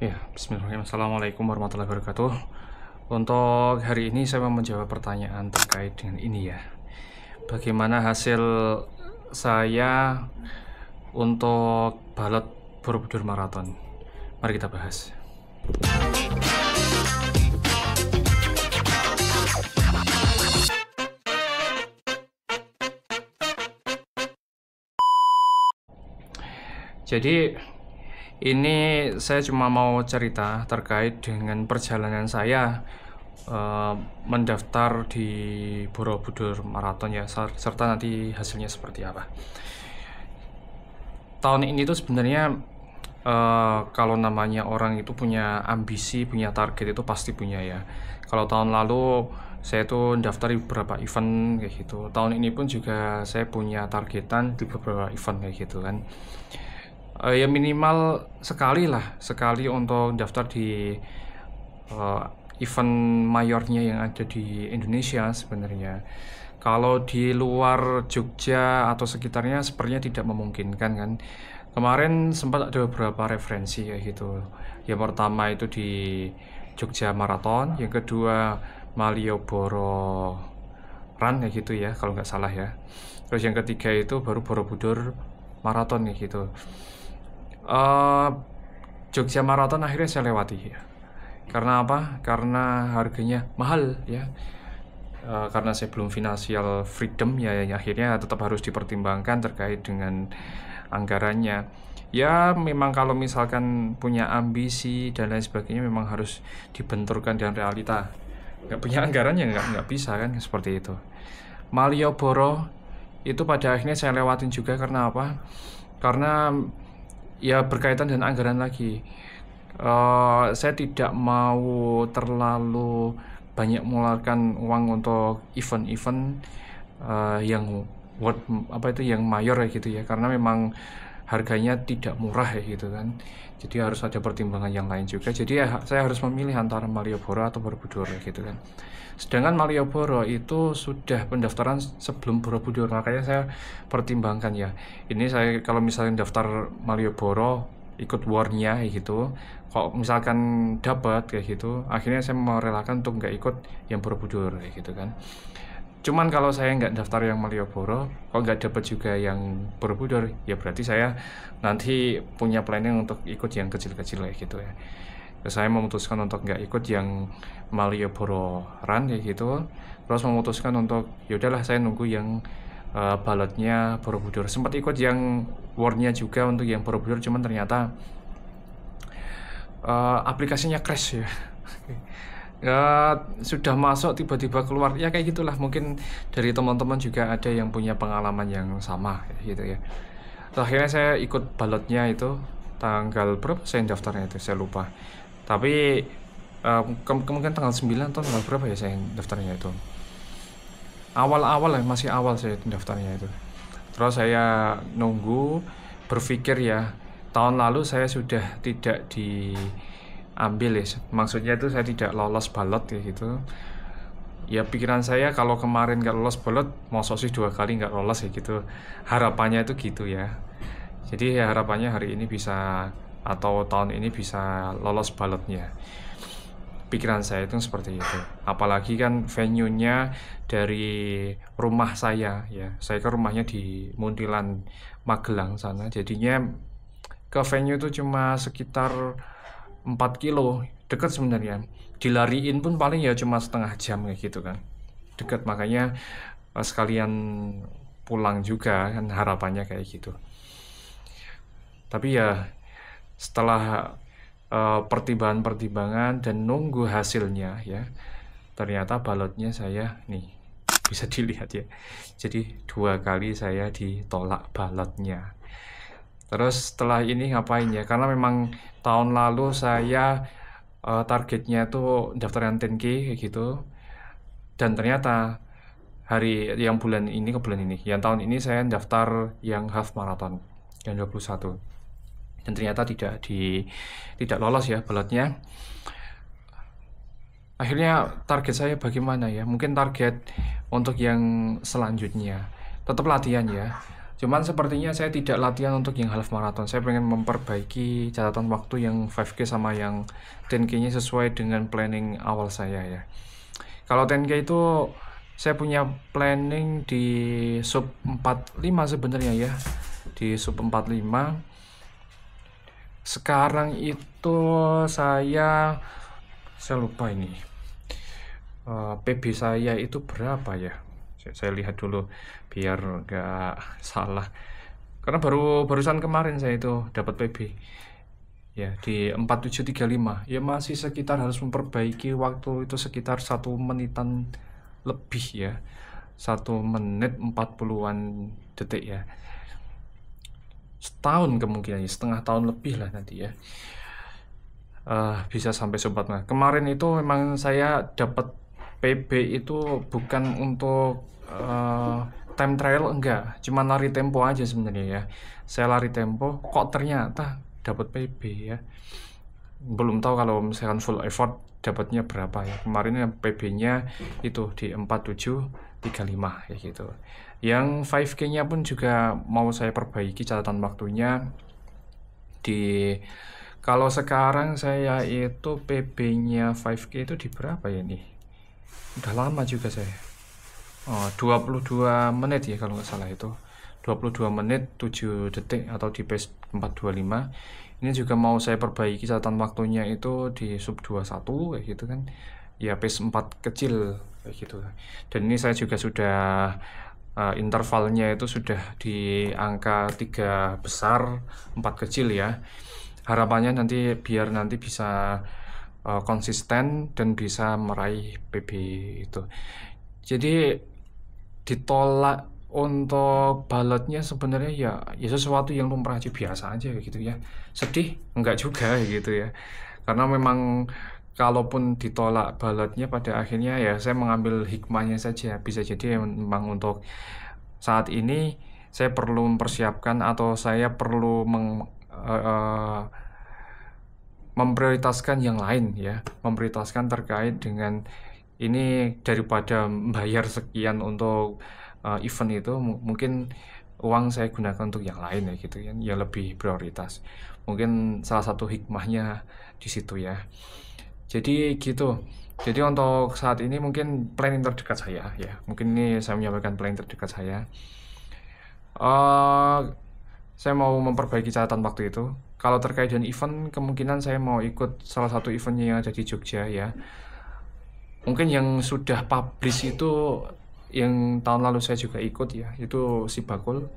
Ya, bismillahirrahmanirrahim. Assalamualaikum warahmatullahi wabarakatuh. Untuk hari ini saya mau menjawab pertanyaan terkait dengan ini ya. Bagaimana hasil saya untuk balap Borobudur Marathon? Mari kita bahas. Jadi ini saya cuma mau cerita terkait dengan perjalanan saya mendaftar di Borobudur Marathon ya, serta nanti hasilnya seperti apa. Tahun ini tuh sebenarnya kalau namanya orang itu punya ambisi, punya target itu pasti punya ya. Kalau tahun lalu saya tuh daftar di beberapa event kayak gitu. Tahun ini pun juga saya punya targetan di beberapa event kayak gitu kan. Ya minimal sekali untuk daftar di event mayornya yang ada di Indonesia sebenarnya. Kalau di luar Jogja atau sekitarnya sepertinya tidak memungkinkan kan. Kemarin sempat ada beberapa referensi ya gitu. Yang pertama itu di Jogja Marathon, yang kedua Malioboro Run ya gitu ya kalau nggak salah ya. Terus yang ketiga itu baru Borobudur Marathon ya gitu. Jogja Marathon akhirnya saya lewati ya. Karena apa? Karena harganya mahal ya. Karena saya belum financial freedom ya, akhirnya tetap harus dipertimbangkan terkait dengan anggarannya. Ya memang kalau misalkan punya ambisi dan lain sebagainya memang harus dibenturkan dengan realita. Nggak punya anggaran ya nggak bisa kan seperti itu. Malioboro itu pada akhirnya saya lewatin juga karena apa? Karena ya berkaitan dengan anggaran lagi. Saya tidak mau terlalu banyak mengeluarkan uang untuk event-event yang yang mayor ya gitu ya, karena memang harganya tidak murah ya gitu kan. Jadi harus ada pertimbangan yang lain juga. Jadi ya saya harus memilih antara Malioboro atau Borobudur ya gitu kan. Sedangkan Malioboro itu sudah pendaftaran sebelum Borobudur, makanya saya pertimbangkan ya. Ini saya kalau misalnya daftar Malioboro ikut warnya kayak gitu, kok misalkan dapat kayak gitu, akhirnya saya merelakan untuk nggak ikut yang Borobudur kayak gitu kan. Cuman kalau saya nggak daftar yang Malioboro, kok nggak dapat juga yang Borobudur, ya berarti saya nanti punya planning untuk ikut yang kecil-kecil kayak gitu ya. Saya memutuskan untuk nggak ikut yang Malioboro Run kayak gitu, terus memutuskan untuk yaudahlah saya nunggu yang balotnya Borobudur. Sempat ikut yang warnya juga untuk yang Borobudur, cuman ternyata aplikasinya crash ya. Sudah masuk tiba-tiba keluar ya kayak gitulah. Mungkin dari teman-teman juga ada yang punya pengalaman yang sama gitu ya. Terus akhirnya saya ikut balotnya itu tanggal berapa saya daftarnya itu saya lupa, tapi kemungkinan tanggal 9 atau tanggal berapa ya saya daftarnya itu, awal-awal ya, masih awal saya daftarnya itu. Terus saya nunggu, berpikir ya, tahun lalu saya sudah tidak diambil ya, maksudnya itu saya tidak lolos balot ya gitu. Ya pikiran saya kalau kemarin nggak lolos balot, masa sih 2 kali nggak lolos ya gitu. Harapannya itu gitu ya. Jadi ya harapannya hari ini bisa, atau tahun ini bisa lolos balotnya. Pikiran saya itu seperti itu. Apalagi kan venue-nya dari rumah saya ya. Saya ke rumahnya di Muntilan, Magelang sana. Jadinya ke venue itu cuma sekitar 4 kilo. Dekat sebenarnya. Dilariin pun paling ya cuma setengah jam kayak gitu kan. Dekat, makanya sekalian pulang juga kan harapannya kayak gitu. Tapi ya setelah pertimbangan-pertimbangan dan nunggu hasilnya ya, ternyata balotnya saya nih bisa dilihat ya. Jadi 2 kali saya ditolak balotnya. Terus setelah ini ngapain ya? Karena memang tahun lalu saya targetnya tuh daftar yang 10K kayak gitu. Dan ternyata hari yang bulan ini ke bulan ini, yang tahun ini saya daftar yang half marathon yang 21. Dan ternyata tidak lolos ya balotnya. Akhirnya target saya bagaimana ya? Mungkin target untuk yang selanjutnya tetap latihan ya. Cuman sepertinya saya tidak latihan untuk yang half marathon. Saya pengen memperbaiki catatan waktu yang 5K sama yang 10K-nya sesuai dengan planning awal saya ya. Kalau 10K itu saya punya planning di sub 45 sebenarnya ya. Di sub 45. Sekarang itu saya lupa ini. PB saya itu berapa ya? Saya lihat dulu biar nggak salah. Karena barusan kemarin saya itu dapat PB. Ya, di 4735. Ya masih sekitar harus memperbaiki waktu itu sekitar 1 menitan lebih ya. 1 menit 40-an detik ya. Setahun kemungkinan, setengah tahun lebih lah nanti ya. Bisa sampai sub 45. Kemarin itu memang saya dapat PB itu bukan untuk time trial, enggak, cuma lari tempo aja sebenarnya ya. Saya lari tempo, kok ternyata dapat PB ya. Belum tahu kalau misalkan full effort dapatnya berapa ya. Kemarin PB-nya itu di 4735 ya gitu. Yang 5K-nya pun juga mau saya perbaiki catatan waktunya. Kalau sekarang saya itu PB-nya 5K itu di berapa ya nih? Udah lama juga saya. 22 menit ya kalau nggak salah itu. 22 menit 7 detik atau di pace 425. Ini juga mau saya perbaiki catatan waktunya itu di sub 21 kayak gitu kan. Ya pace 4 kecil kayak gitu. Dan ini saya juga sudah intervalnya itu sudah di angka 3 besar, 4 kecil ya. Harapannya nanti biar nanti bisa konsisten dan bisa meraih PB itu. Jadi ditolak untuk balotnya sebenarnya ya sesuatu yang lumrah aja, biasa aja gitu ya. Sedih enggak juga gitu ya. Karena memang kalaupun ditolak balotnya pada akhirnya ya saya mengambil hikmahnya saja. Bisa jadi memang untuk saat ini saya perlu mempersiapkan atau saya perlu memprioritaskan yang lain ya, memprioritaskan terkait dengan ini daripada membayar sekian untuk event itu, mungkin uang saya gunakan untuk yang lain ya gitu ya, yang lebih prioritas. Mungkin salah satu hikmahnya di situ ya. Jadi gitu. Jadi untuk saat ini mungkin planning terdekat saya ya. Mungkin ini saya menyampaikan planning terdekat saya. Saya mau memperbaiki catatan waktu itu. Kalau terkait dengan event, kemungkinan saya mau ikut salah satu eventnya yang ada di Jogja ya. Mungkin yang sudah publish itu yang tahun lalu saya juga ikut ya, itu Sibakul.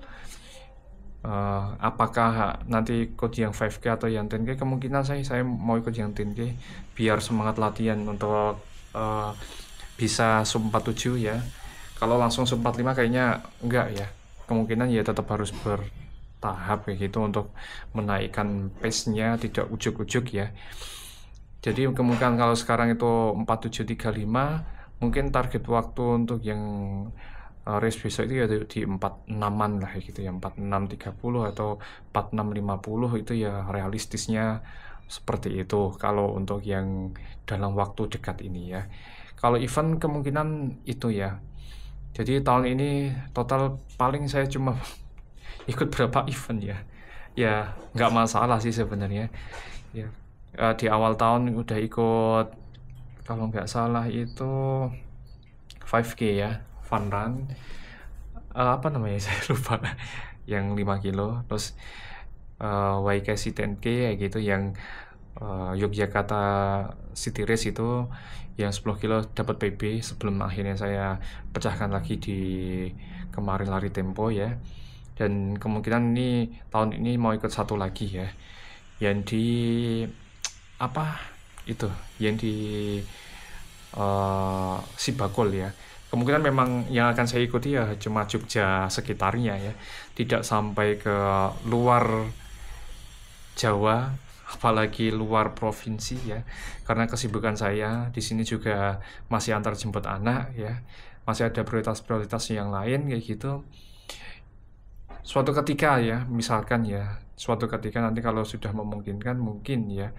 Apakah nanti ikut yang 5K atau yang 10K? Kemungkinan saya mau ikut yang 10K biar semangat latihan untuk bisa sub 47 ya. Kalau langsung sub 45 kayaknya enggak ya. Kemungkinan ya tetap harus bertahap kayak gitu untuk menaikkan pace-nya, tidak ujuk-ujuk ya. Jadi kemungkinan kalau sekarang itu 4735, mungkin target waktu untuk yang race besok itu ya di 46-an lah gitu ya, 46.30 atau 46.50 itu ya realistisnya seperti itu kalau untuk yang dalam waktu dekat ini ya. Kalau event kemungkinan itu ya. Jadi tahun ini total paling saya cuma ikut berapa event ya. Ya nggak masalah sih sebenarnya. Ya. Di awal tahun udah ikut kalau nggak salah itu 5K ya, fun run, apa namanya saya lupa, yang 5 kilo, terus YKC 10K ya gitu, yang Yogyakarta City Race itu yang 10 kilo dapat PB sebelum akhirnya saya pecahkan lagi di kemarin lari tempo ya. Dan kemungkinan ini tahun ini mau ikut satu lagi ya, yang di apa itu, yang di Sibakul ya. Kemungkinan memang yang akan saya ikuti ya cuma Jogja sekitarnya ya, tidak sampai ke luar Jawa, apalagi luar provinsi ya, karena kesibukan saya di sini juga masih antar jemput anak ya, masih ada prioritas-prioritas yang lain kayak gitu. Suatu ketika ya, misalkan ya, suatu ketika nanti kalau sudah memungkinkan mungkin ya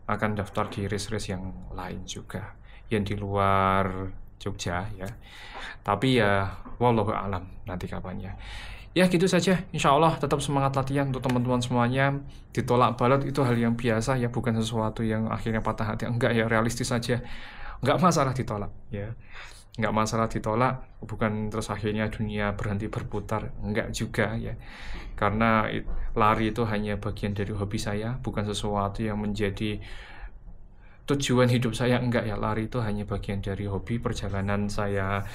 akan daftar di race-race yang lain juga, yang di luar Jogja ya. Tapi ya wallahu alam nanti kapannya. Ya gitu saja, insya Allah tetap semangat latihan untuk teman-teman semuanya. Ditolak balot itu hal yang biasa ya, bukan sesuatu yang akhirnya patah hati. Enggak ya, realistis saja. Enggak masalah ditolak ya. Enggak masalah ditolak, bukan terus akhirnya dunia berhenti berputar. Enggak juga ya. Karena lari itu hanya bagian dari hobi saya, bukan sesuatu yang menjadi tujuan hidup saya. Enggak ya, lari itu hanya bagian dari hobi perjalanan saya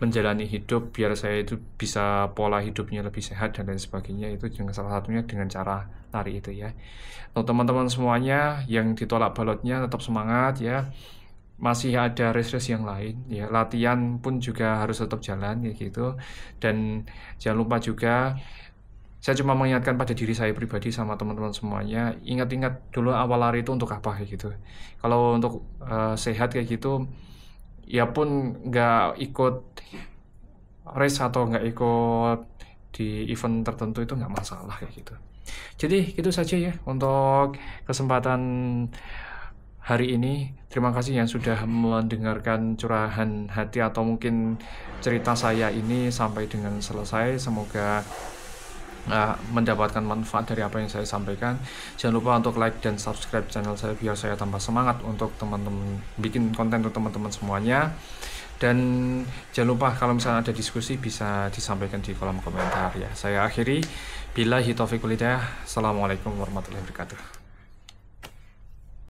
menjalani hidup biar saya itu bisa pola hidupnya lebih sehat dan lain sebagainya. Itu dengan salah satunya dengan cara lari itu ya. Untuk teman-teman semuanya yang ditolak balotnya tetap semangat ya. Masih ada race-race yang lain ya, latihan pun juga harus tetap jalan ya gitu. Dan jangan lupa juga, saya cuma mengingatkan pada diri saya pribadi sama teman-teman semuanya, ingat-ingat dulu awal lari itu untuk apa kayak gitu. Kalau untuk sehat kayak gitu, ya pun nggak ikut race atau nggak ikut di event tertentu itu nggak masalah kayak gitu. Jadi gitu saja ya untuk kesempatan hari ini. Terima kasih yang sudah mendengarkan curahan hati atau mungkin cerita saya ini sampai dengan selesai. Semoga mendapatkan manfaat dari apa yang saya sampaikan. Jangan lupa untuk like dan subscribe channel saya biar saya tambah semangat untuk teman-teman bikin konten untuk teman-teman semuanya. Dan jangan lupa kalau misalnya ada diskusi bisa disampaikan di kolom komentar ya. Saya akhiri, billahi taufiq wal hidayah. Assalamualaikum warahmatullahi wabarakatuh.